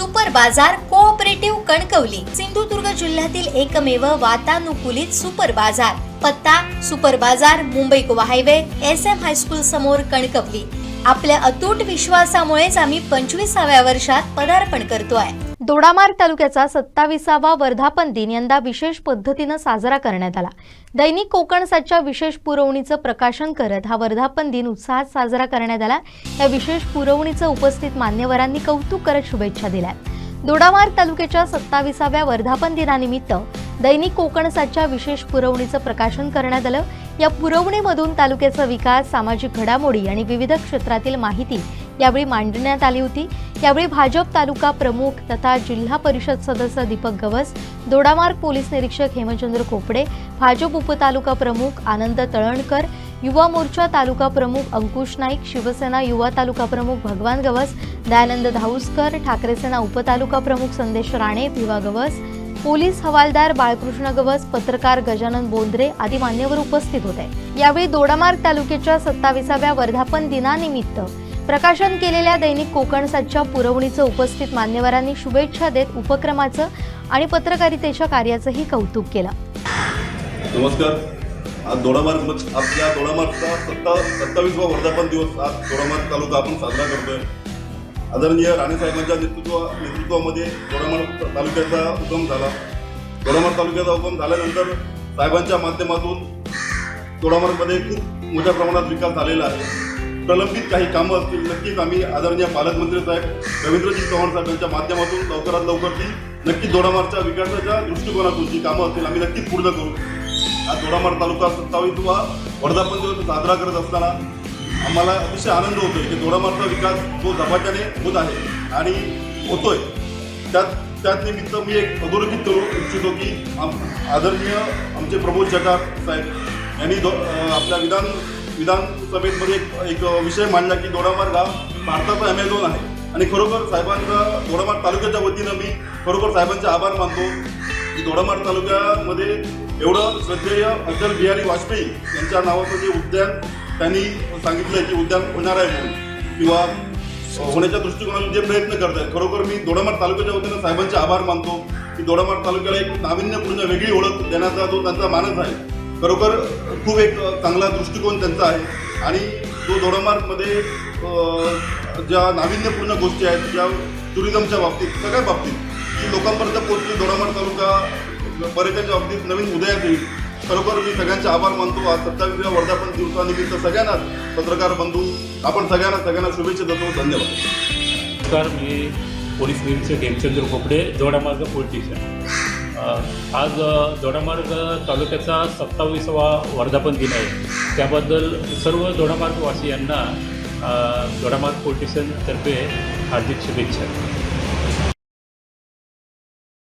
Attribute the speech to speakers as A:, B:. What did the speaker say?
A: Super बाजार cooperative Kankavli Sindhudurg जिल्ह्यातील एकमेव वातानुकूलित सुपर बाजार। पत्ता सुपर बाजार Mumbai Goa highway SM high school समोर कणकवली। आपल्या अतूट विश्वासामुळेच आम्ही 25व्या वर्षात पदार्पण करतोय। दोडामार्ग तालुक्याचा 27वा वर्धापन दिन यंदा विशेष पद्धतीने साजरा करण्यात आला। दैनिक कोकणसाच्या विशेष पुरवणीचं प्रकाशन करत हा वर्धापन दिन उत्साहात साजरा करण्यात आला। या विशेष पुरवणीचं उपस्थित मान्यवरांनी कौतुक करत शुभेच्छा दिल्या। दोडामार्ग तालुक्याच्या 27व्या वर्धापन दिनानिमित्त दैनिक कोकणसाच्या विशेष पुरवणीचं प्रकाशन करण्यात आलं। या पुरवणीमधून तालुक्याचा विकास, सामाजिक घडामोडी आणि विविध क्षेत्रातील माहिती यावेळी मांडण्यात आली होती। यावेळी भाजप तालुका प्रमुख तथा जिल्हा परिषद सदस्य दीपक गवस, दोडामार्ग पोलीस निरीक्षक हेमचंद्र खोपडे, भाजप उपतालुका प्रमुख आनंद तळणकर, युवा मोर्चा तालुका प्रमुख अंकुश नाईक, शिवसेना युवा तालुका प्रमुख भगवान गवस, दयानंद धाऊसकर, ठाकरे सेना उपतालुका प्रमुख संदेश राणे, भिवा गवस, पोलीस हवालदार बाळकृष्ण गवस, पत्रकार गजानन बोंद्रे आदी मान्यवर उपस्थित होते। यावेळी दोडामार्ग तालुक्याच्या 27व्या वर्धापन दिनानिमित्त प्रकाशन केलेल्या दैनिक कोकणसाच्या पुरवणीचं उपस्थित मान्यवरांनी शुभेच्छा देत उपक्रमाचं आणि पत्रकारितेच्या कार्याचंही कौतुक केलं।
B: नमस्कार। आज आपल्या दोडामार्गचा 27वा वर्धापन दिवस आज दोडामार्ग तालुका आपण साजरा करतोय। आदरणीय राणे साहेबांच्या नेतृत्वामध्ये दोडामार्ग तालुक्याचा उगम झाला। दोडामार्ग तालुक्याचा उगम झाल्यानंतर साहेबांच्या माध्यमातून दोडामार्गमध्ये खूप मोठ्या प्रमाणात विकास झालेला आहे। प्रलंबित काही कामं असतील नक्कीच आम्ही आदरणीय पालकमंत्री साहेब रवींद्रजी चव्हाण साहेबांच्या माध्यमातून लवकरात लवकर ती नक्की दोडामार्गच्या विकासाच्या दृष्टिकोनातून जी कामं असतील आम्ही नक्कीच पूर्ण करू। आज दोडामार्ग तालुका 27वा वर्धापन दिवस साजरा करत असताना आम्हाला अतिशय आनंद होतोय की दोडामार्गचा विकास जो झपाट्याने होत आहे आणि होतोय। त्याच निमित्त मी एक अधोरेखित करू इच्छितो की आदरणीय आमचे प्रमोद जटार साहेब यांनी आपल्या विधानसभेमध्ये एक विषय मांडला की दोडामार्ग हा भारताचा अमेझॉन आहे आणि खरोखर साहेबांचा दोडामार्ग तालुक्याच्या वतीनं मी खरोखर साहेबांचे आभार मानतो की दोडामार्ग तालुक्यामध्ये एवढं श्रद्धेय अटल बिहारी वाजपेयी यांच्या नावाचं जे उद्यान त्यांनी सांगितलं की उद्यान होणार आहे म्हणून किंवा होण्याच्या दृष्टिकोनातून जे प्रयत्न करत आहेत खरोखर मी दोडामार्ग तालुक्याच्या वतीनं साहेबांचे आभार मानतो की दोडामार्ग तालुक्याला एक नाविन्यपूर्ण वेगळी ओळख देण्याचा जो त्यांचा मानस आहे खरोखर खूप एक चांगला दृष्टिकोन त्यांचा आहे। आणि जो दोडामार्गमध्ये ज्या नाविन्यपूर्ण गोष्टी आहेत ज्या टुरिझमच्या बाबतीत सगळ्या बाबतीत की लोकांपर्यंत पोहोचली दोडामार्ग तालुका पर्यटनाच्या बाबतीत नवीन उदयास येईल। खरोखर मी सगळ्यांचे आभार मानतो। आज 27व्या वर्धापन दिवसानिमित्त सगळ्यांनाच पत्रकार बंधू आपण सगळ्यांना शुभेच्छा देतो। धन्यवाद।
C: नमस्कार, मी पोलीस निरीक्षक हेमचंद्र खोपडे, दोडामार्ग पोलीस स्टेशन। आज दोडामार्ग तालुक्याचा 27वा वर्धापन दिन आहे। त्याबद्दल सर्व दोडामार्गवासियांना दोडामार्ग पोलीस स्टेशनतर्फे हार्दिक शुभेच्छा।